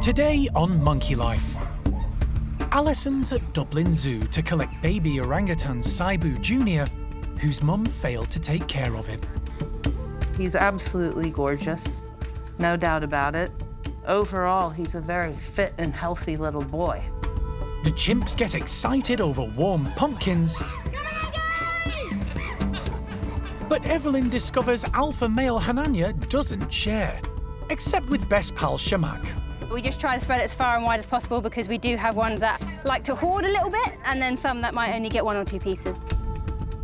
Today on Monkey Life, Alison's at Dublin Zoo to collect baby orangutan Sibu Jr, whose mum failed to take care of him. He's absolutely gorgeous, no doubt about it. Overall, he's a very fit and healthy little boy. The chimps get excited over warm pumpkins. But Evelyn discovers alpha male Hananya doesn't share, except with best pal Shamak. We just try to spread it as far and wide as possible because we do have ones that like to hoard a little bit and then some that might only get 1 or 2 pieces.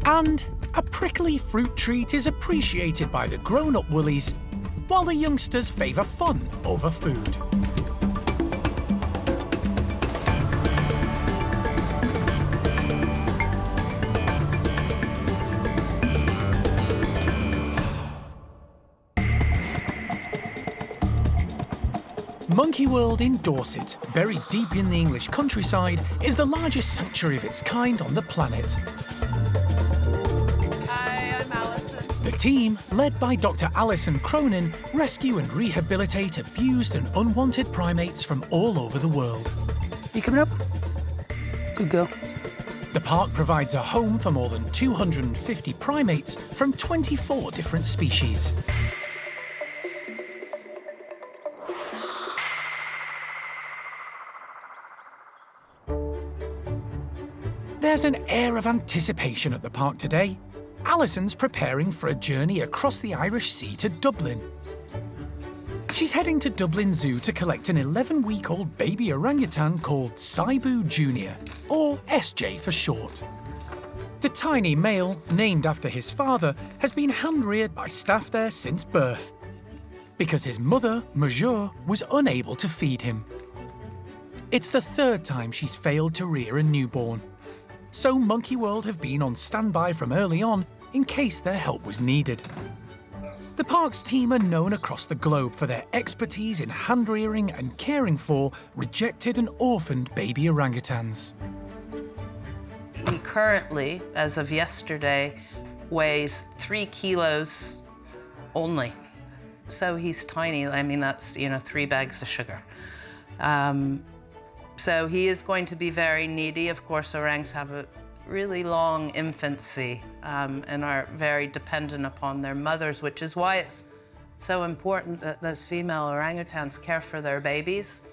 And a prickly fruit treat is appreciated by the grown-up woolies, while the youngsters favour fun over food. Monkey World in Dorset, buried deep in the English countryside, is the largest sanctuary of its kind on the planet. Hi, I'm Allison. The team, led by Dr. Alison Cronin, rescue and rehabilitate abused and unwanted primates from all over the world. You coming up? Good girl. The park provides a home for more than 250 primates from 24 different species. There's an air of anticipation at the park today. Alison's preparing for a journey across the Irish Sea to Dublin. She's heading to Dublin Zoo to collect an 11-week-old baby orangutan called Sibu Jr, or SJ for short. The tiny male, named after his father, has been hand-reared by staff there since birth, because his mother, Major, was unable to feed him. It's the 3rd time she's failed to rear a newborn. So Monkey World have been on standby from early on in case their help was needed. The park's team are known across the globe for their expertise in hand-rearing and caring for rejected and orphaned baby orangutans. He currently, as of yesterday, weighs 3 kilos only. So he's tiny. I mean, that's, 3 bags of sugar. So he is going to be very needy. Of course, orangs have a really long infancy and are very dependent upon their mothers, which is why it's so important that those female orangutans care for their babies.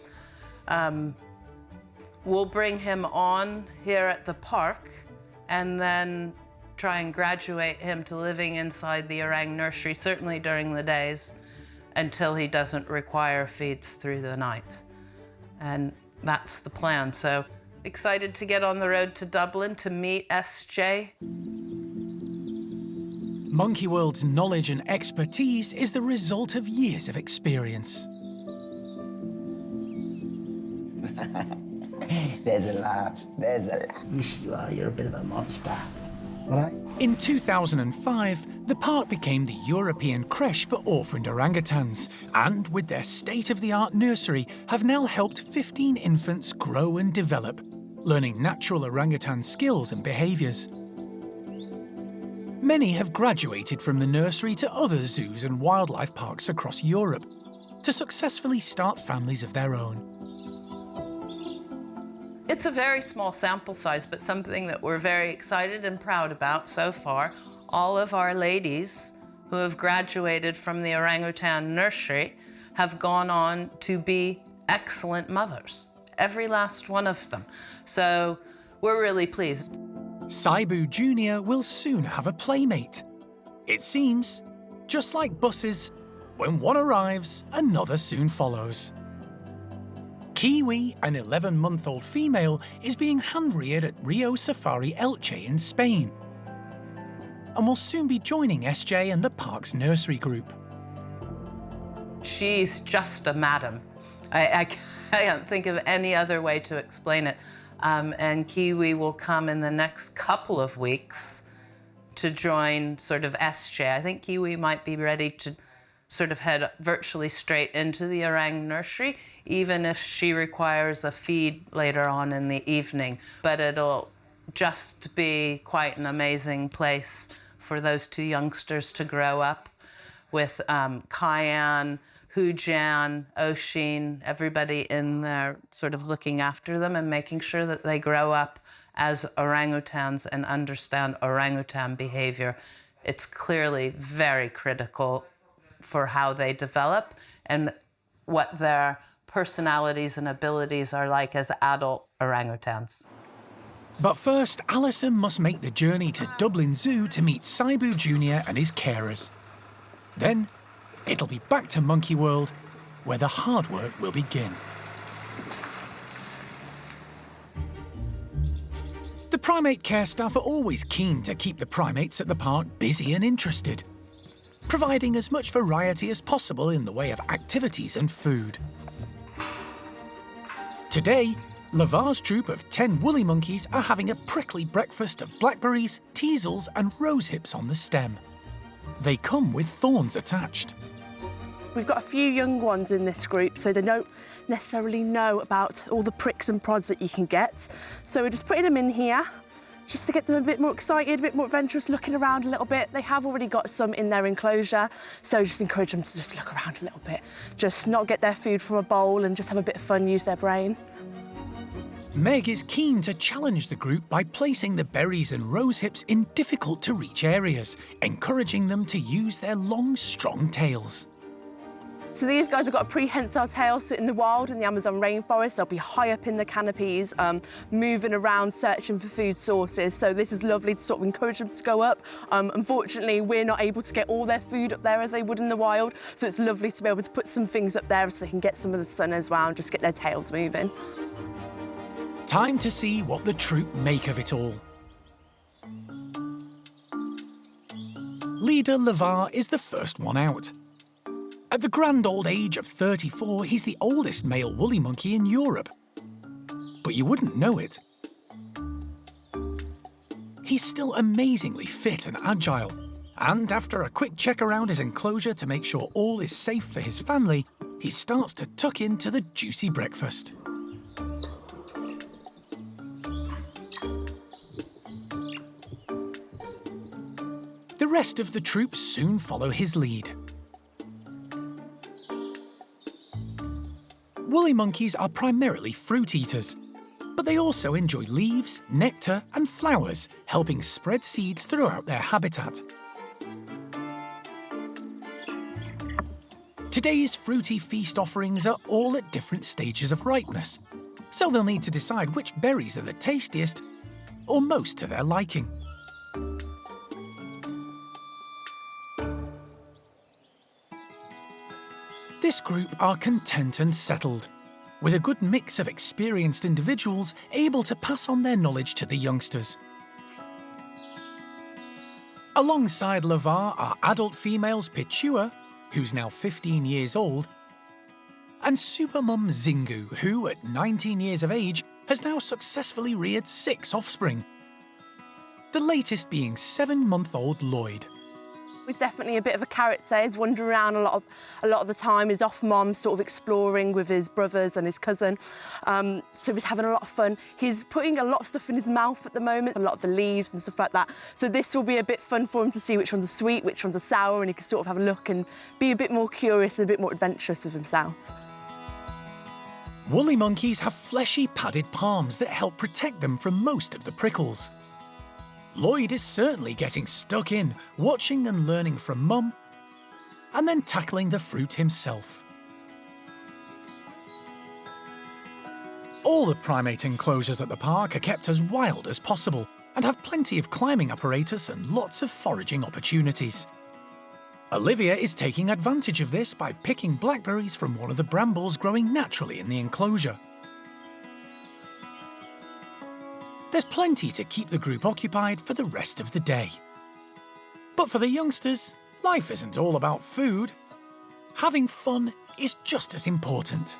We'll bring him on here at the park and then try and graduate him to living inside the orang nursery, certainly during the days, until he doesn't require feeds through the night. And that's the plan. So excited to get on the road to Dublin to meet SJ. Monkey World's knowledge and expertise is the result of years of experience. There's a laugh, there's a laugh. Yes, you are, you're a bit of a monster. All right? In 2005, the park became the European creche for orphaned orangutans, and with their state-of-the-art nursery, have now helped 15 infants grow and develop, learning natural orangutan skills and behaviours. Many have graduated from the nursery to other zoos and wildlife parks across Europe to successfully start families of their own. It's a very small sample size, but something that we're very excited and proud about so far. All of our ladies who have graduated from the orangutan nursery have gone on to be excellent mothers. Every last one of them. So we're really pleased. Sibu Jr will soon have a playmate. It seems, just like buses, when one arrives, another soon follows. Kiwi, an 11-month-old female, is being hand-reared at Rio Safari Elche in Spain, and will soon be joining SJ and the park's nursery group. She's just a madam. I can't think of any other way to explain it. And Kiwi will come in the next couple of weeks to join sort of SJ. I think Kiwi might be ready to sort of head virtually straight into the orang nursery, even if she requires a feed later on in the evening. But it'll just be quite an amazing place for those 2 youngsters to grow up with Cayenne, Jan, Oshin, everybody in there sort of looking after them and making sure that they grow up as orangutans and understand orangutan behavior. It's clearly very critical for how they develop and what their personalities and abilities are like as adult orangutans. But first, Alison must make the journey to Dublin Zoo to meet Sibu Jr and his carers. Then, it'll be back to Monkey World, where the hard work will begin. The primate care staff are always keen to keep the primates at the park busy and interested, providing as much variety as possible in the way of activities and food. Today, Lavar's troop of 10 woolly monkeys are having a prickly breakfast of blackberries, teasels and rosehips on the stem. They come with thorns attached. We've got a few young ones in this group, so they don't necessarily know about all the pricks and prods that you can get. So we're just putting them in here, just to get them a bit more excited, a bit more adventurous, looking around a little bit. They have already got some in their enclosure, so just encourage them to just look around a little bit. Just not get their food from a bowl and just have a bit of fun, use their brain. Meg is keen to challenge the group by placing the berries and rosehips in difficult-to-reach areas, encouraging them to use their long, strong tails. So these guys have got a prehensile tail, sit in the wild in the Amazon rainforest. They'll be high up in the canopies, moving around, searching for food sources. So this is lovely to sort of encourage them to go up. Unfortunately, we're not able to get all their food up there as they would in the wild. So it's lovely to be able to put some things up there so they can get some of the sun as well and just get their tails moving. Time to see what the troop make of it all. Leader Lavar is the first one out. At the grand old age of 34, he's the oldest male woolly monkey in Europe. But you wouldn't know it. He's still amazingly fit and agile, and after a quick check around his enclosure to make sure all is safe for his family, he starts to tuck into the juicy breakfast. The rest of the troop soon follow his lead. Woolly monkeys are primarily fruit eaters, but they also enjoy leaves, nectar and flowers, helping spread seeds throughout their habitat. Today's fruity feast offerings are all at different stages of ripeness, so they'll need to decide which berries are the tastiest or most to their liking. This group are content and settled, with a good mix of experienced individuals able to pass on their knowledge to the youngsters. Alongside Lavar are adult females Pichua, who's now 15 years old, and supermum Zingu, who, at 19 years of age, has now successfully reared 6 offspring, the latest being 7-month-old Lloyd. He's definitely a bit of a character. He's wandering around a lot of the time. He's off mom, sort of exploring with his brothers and his cousin. So he's having a lot of fun. He's putting a lot of stuff in his mouth at the moment, a lot of the leaves and stuff like that. So this will be a bit fun for him to see which ones are sweet, which ones are sour, and he can sort of have a look and be a bit more curious and a bit more adventurous with himself. Woolly monkeys have fleshy, padded palms that help protect them from most of the prickles. Lloyd is certainly getting stuck in, watching and learning from Mum, and then tackling the fruit himself. All the primate enclosures at the park are kept as wild as possible and have plenty of climbing apparatus and lots of foraging opportunities. Olivia is taking advantage of this by picking blackberries from one of the brambles growing naturally in the enclosure. There's plenty to keep the group occupied for the rest of the day. But for the youngsters, life isn't all about food. Having fun is just as important.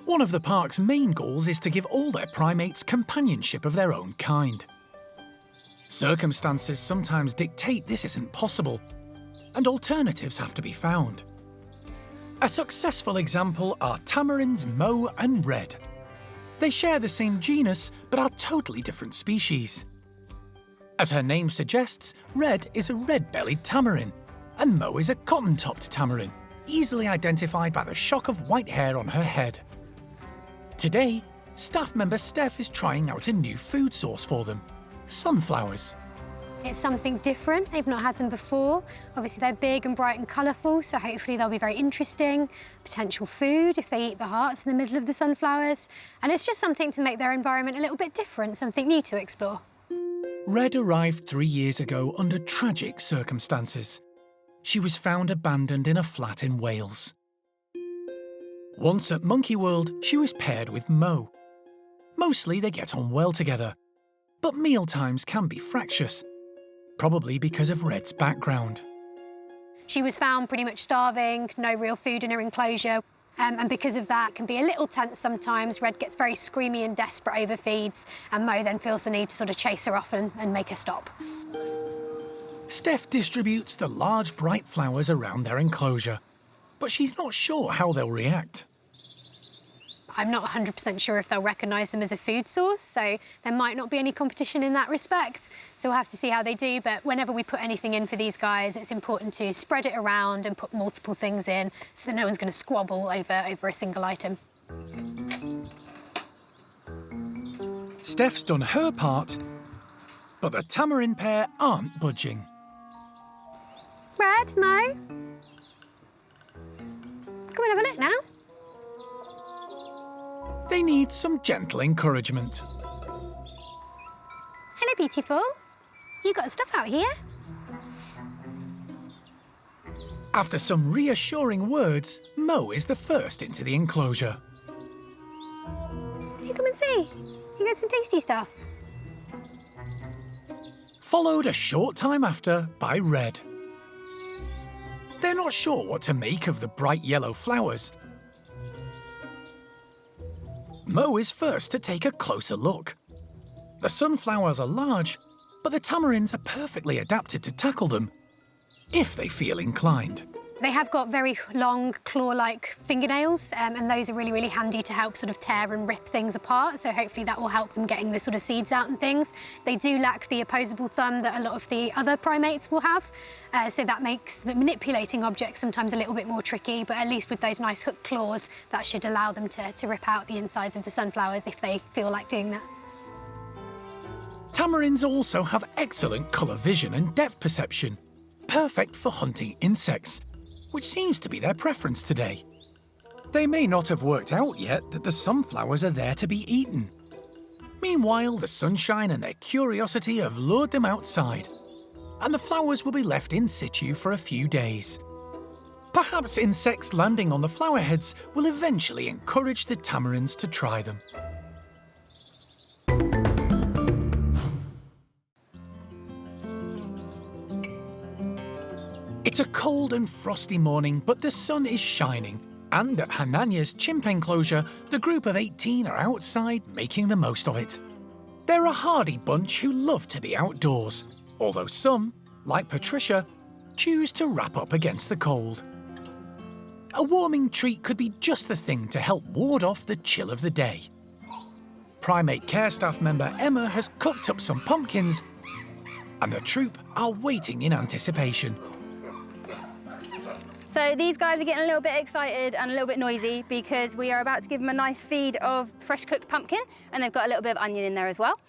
One of the park's main goals is to give all their primates companionship of their own kind. Circumstances sometimes dictate this isn't possible, and alternatives have to be found. A successful example are Tamarinds Mo and Red. They share the same genus, but are totally different species. As her name suggests, Red is a red-bellied tamarin, and Mo is a cotton-topped tamarin, easily identified by the shock of white hair on her head. Today, staff member Steph is trying out a new food source for them: sunflowers. It's something different. They've not had them before. Obviously, they're big and bright and colourful, so hopefully they'll be very interesting. Potential food if they eat the hearts in the middle of the sunflowers. And it's just something to make their environment a little bit different, something new to explore. Red arrived 3 years ago under tragic circumstances. She was found abandoned in a flat in Wales. Once at Monkey World, she was paired with Mo. Mostly they get on well together, but mealtimes can be fractious, probably because of Red's background. She was found pretty much starving, no real food in her enclosure, and because of that can be a little tense sometimes. Red gets very screamy and desperate, overfeeds, and Mo then feels the need to sort of chase her off and make her stop. Steph distributes the large bright flowers around their enclosure, but she's not sure how they'll react. I'm not 100% sure if they'll recognise them as a food source, so there might not be any competition in that respect. So we'll have to see how they do, but whenever we put anything in for these guys, it's important to spread it around and put multiple things in so that no one's going to squabble over a single item. Steph's done her part, but the tamarin pair aren't budging. Red, Mo? Come and have a look now. They need some gentle encouragement. Hello, beautiful. You got stuff out here? After some reassuring words, Mo is the first into the enclosure. You come and see. You got some tasty stuff. Followed a short time after by Red. They're not sure what to make of the bright yellow flowers. Mo is first to take a closer look. The sunflowers are large, but the tamarins are perfectly adapted to tackle them, if they feel inclined. They have got very long, claw-like fingernails, and those are really, really handy to help sort of tear and rip things apart, so hopefully that will help them getting the sort of seeds out and things. They do lack the opposable thumb that a lot of the other primates will have, so that makes manipulating objects sometimes a little bit more tricky, but at least with those nice hooked claws, that should allow them to rip out the insides of the sunflowers if they feel like doing that. Tamarins also have excellent colour vision and depth perception, perfect for hunting insects, which seems to be their preference today. They may not have worked out yet that the sunflowers are there to be eaten. Meanwhile, the sunshine and their curiosity have lured them outside, and the flowers will be left in situ for a few days. Perhaps insects landing on the flower heads will eventually encourage the tamarins to try them. It's a cold and frosty morning, but the sun is shining, and at Hananya's chimp enclosure, the group of 18 are outside making the most of it. They're a hardy bunch who love to be outdoors, although some, like Patricia, choose to wrap up against the cold. A warming treat could be just the thing to help ward off the chill of the day. Primate care staff member Emma has cooked up some pumpkins, and the troop are waiting in anticipation. So these guys are getting a little bit excited and a little bit noisy because we are about to give them a nice feed of fresh cooked pumpkin, and they've got a little bit of onion in there as well.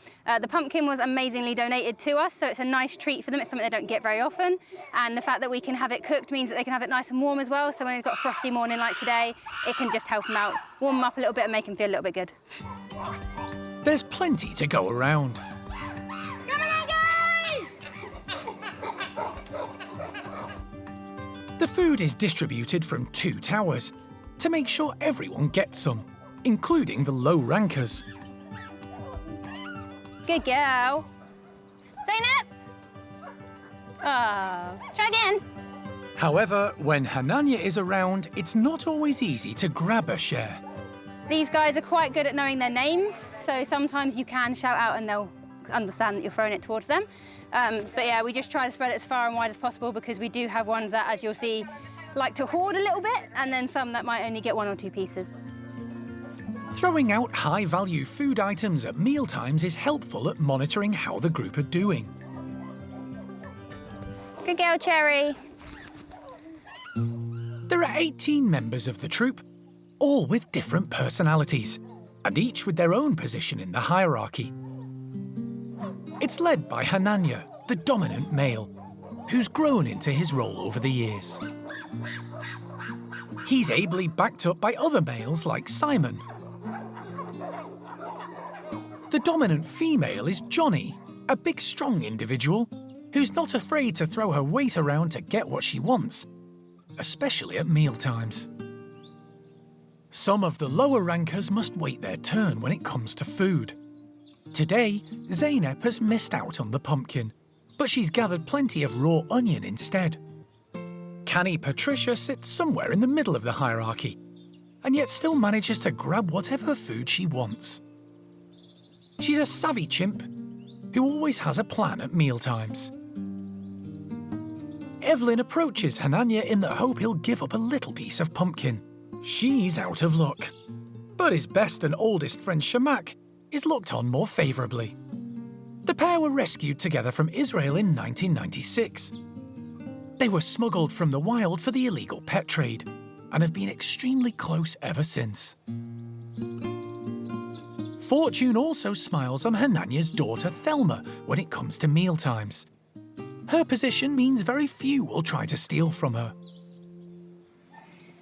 The pumpkin was amazingly donated to us, so it's a nice treat for them. It's something they don't get very often, and the fact that we can have it cooked means that they can have it nice and warm as well, so when they've got a frosty morning like today, it can just help them out, warm them up a little bit and make them feel a little bit good. There's plenty to go around. The food is distributed from 2 towers to make sure everyone gets some, including the low rankers. Good girl. Zainab! Oh, try again. However, when Hananya is around, it's not always easy to grab a share. These guys are quite good at knowing their names, so sometimes you can shout out and they'll understand that you're throwing it towards them. But yeah, we just try to spread it as far and wide as possible because we do have ones that, as you'll see, like to hoard a little bit, and then some that might only get 1 or 2 pieces. Throwing out high-value food items at mealtimes is helpful at monitoring how the group are doing. Good girl, Cherry. There are 18 members of the troop, all with different personalities, and each with their own position in the hierarchy. It's led by Hananya, the dominant male, who's grown into his role over the years. He's ably backed up by other males like Simon. The dominant female is Johnny, a big, strong individual who's not afraid to throw her weight around to get what she wants, especially at mealtimes. Some of the lower rankers must wait their turn when it comes to food. Today, Zeynep has missed out on the pumpkin, but she's gathered plenty of raw onion instead. Canny Patricia sits somewhere in the middle of the hierarchy, and yet still manages to grab whatever food she wants. She's a savvy chimp who always has a plan at mealtimes. Evelyn approaches Hananya in the hope he'll give up a little piece of pumpkin. She's out of luck, but his best and oldest friend Shamak is looked on more favourably. The pair were rescued together from Israel in 1996. They were smuggled from the wild for the illegal pet trade and have been extremely close ever since. Fortune also smiles on Hananya's daughter Thelma when it comes to mealtimes. Her position means very few will try to steal from her.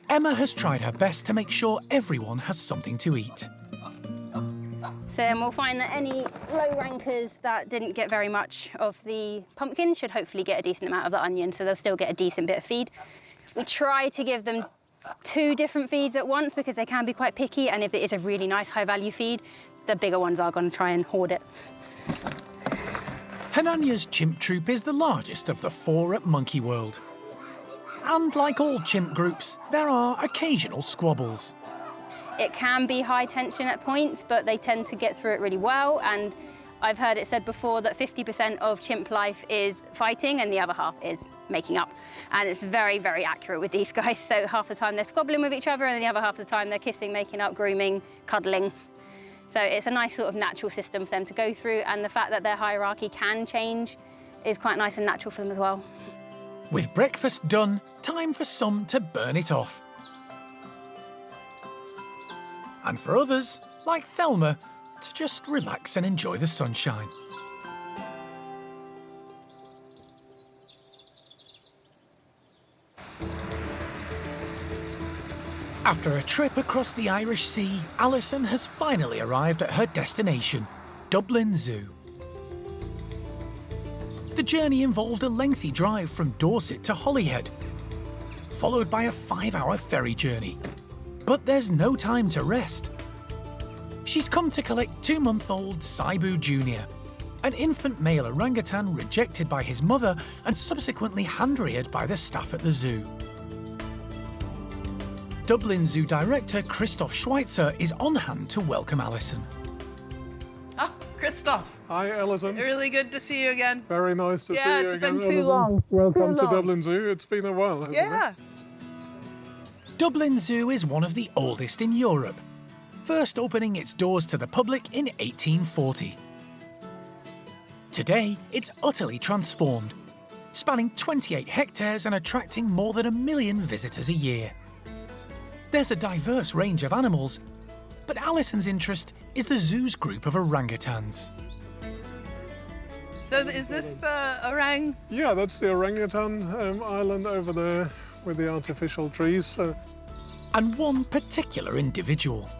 Emma has tried her best to make sure everyone has something to eat. So then we'll find that any low rankers that didn't get very much of the pumpkin should hopefully get a decent amount of the onion, so they'll still get a decent bit of feed. We try to give them 2 different feeds at once because they can be quite picky, and if it is a really nice high-value feed, the bigger ones are going to try and hoard it. Hananya's chimp troop is the largest of the 4 at Monkey World. And like all chimp groups, there are occasional squabbles. It can be high tension at points, but they tend to get through it really well. And I've heard it said before that 50% of chimp life is fighting and the other half is making up. And it's very, very accurate with these guys. So half the time they're squabbling with each other and the other half of the time they're kissing, making up, grooming, cuddling. So it's a nice sort of natural system for them to go through. And the fact that their hierarchy can change is quite nice and natural for them as well. With breakfast done, time for some to burn it off. And for others, like Thelma, to just relax and enjoy the sunshine. After a trip across the Irish Sea, Alison has finally arrived at her destination, Dublin Zoo. The journey involved a lengthy drive from Dorset to Holyhead, followed by a 5-hour ferry journey. But there's no time to rest. She's come to collect 2-month-old Sibu Jr, an infant male orangutan rejected by his mother and subsequently hand-reared by the staff at the zoo. Dublin Zoo Director Christoph Schweitzer is on hand to welcome Alison. Oh, Christoph. Hi, Alison. Really good to see you again. Very nice to see you it's again, been too Alison. long. Welcome to Dublin Zoo. It's been a while, hasn't Yeah. it? Dublin Zoo is one of the oldest in Europe, first opening its doors to the public in 1840. Today, it's utterly transformed, spanning 28 hectares and attracting more than 1 million visitors a year. There's a diverse range of animals, but Alison's interest is the zoo's group of orangutans. So is this the orang? Yeah, that's the orangutan island over there with the artificial trees. And one particular individual.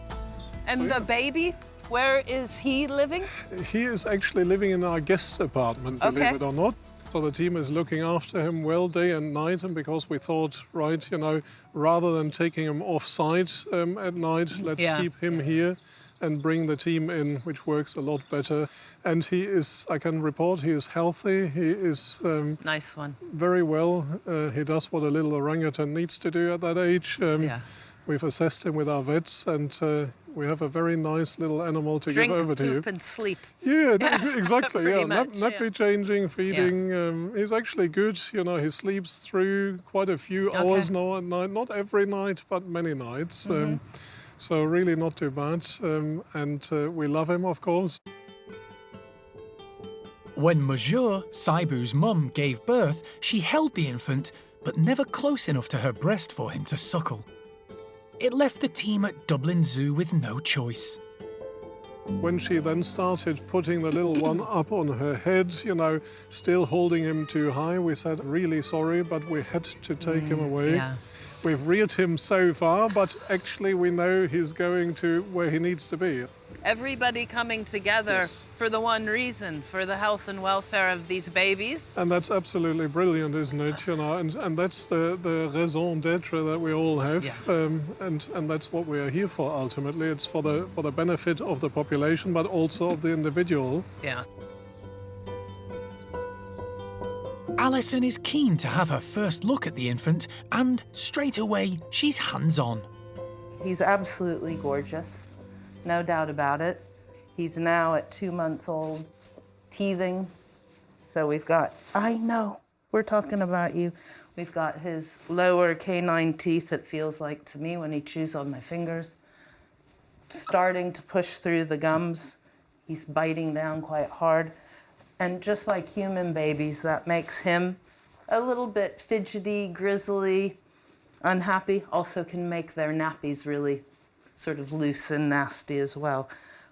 And the baby? Where is he living? He is actually living in our guest apartment, believe it or not. So the team is looking after him well day and night, and because we thought, right, you know, rather than taking him off-site at night, let's keep him here and bring the team in, which works a lot better. And he is, I can report, he is healthy. He is Nice one. very well. He does what a little orangutan needs to do at that age. We've assessed him with our vets, and we have a very nice little animal to Drink, give over to you. poop, and sleep. Yeah, exactly. Pretty Yeah, much, nappy changing, feeding. He's actually good. You know, he sleeps through quite a few hours now at night. Not every night, but many nights. So really not too bad. And we love him, of course. When Monsieur, Sibu's mum, gave birth, she held the infant, but never close enough to her breast for him to suckle. It left the team at Dublin Zoo with no choice. When she then started putting the little one up on her head, you know, still holding him too high, we said, really sorry, but we had to take him away. Yeah. We've reared him so far, but actually we know he's going to where he needs to be. Everybody coming together Yes. for the one reason, for the health and welfare of these babies. And that's absolutely brilliant, isn't it? You know, and that's the raison d'être that we all have, and that's what we are here for. Ultimately, it's for the benefit of the population, but also of the individual. Yeah. Alison is keen to have her first look at the infant, and straight away she's hands-on. He's absolutely gorgeous, no doubt about it. He's now at 2 months old, teething. So we've got, I know, we're talking about you. We've got his lower canine teeth, it feels like to me when he chews on my fingers, starting to push through the gums. He's biting down quite hard. And just like human babies, that makes him a little bit fidgety, grizzly, unhappy. Also can make their nappies really sort of loose and nasty as well.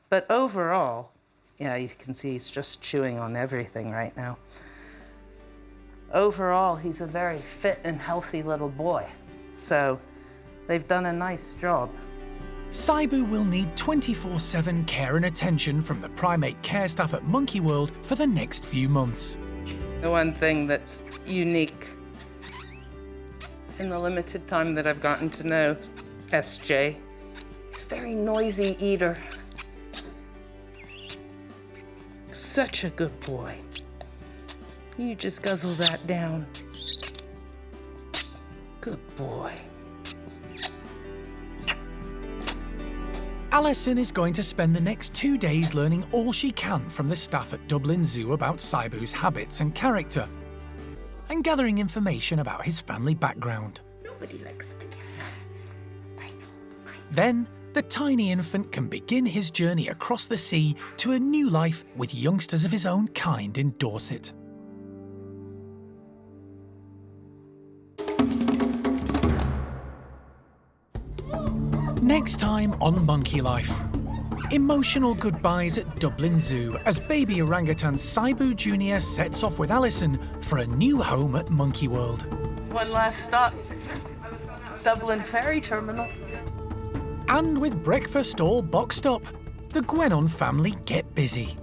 But overall, yeah, you can see he's just chewing on everything right now. Overall, he's a very fit and healthy little boy. So they've done a nice job. Sibu will need 24/7 care and attention from the primate care staff at Monkey World for the next few months. The one thing that's unique in the limited time that I've gotten to know SJ, he's a very noisy eater. Such a good boy. You just guzzle that down. Good boy. Alison is going to spend the next 2 days learning all she can from the staff at Dublin Zoo about Sibu's habits and character, and gathering information about his family background. Nobody likes the cat. I know. Then, the tiny infant can begin his journey across the sea to a new life with youngsters of his own kind in Dorset. Next time on Monkey Life. Emotional goodbyes at Dublin Zoo as baby orangutan Sibu Jr. sets off with Alison for a new home at Monkey World. One last stop, Dublin Ferry Terminal. And with breakfast all boxed up, the Gwenon family get busy.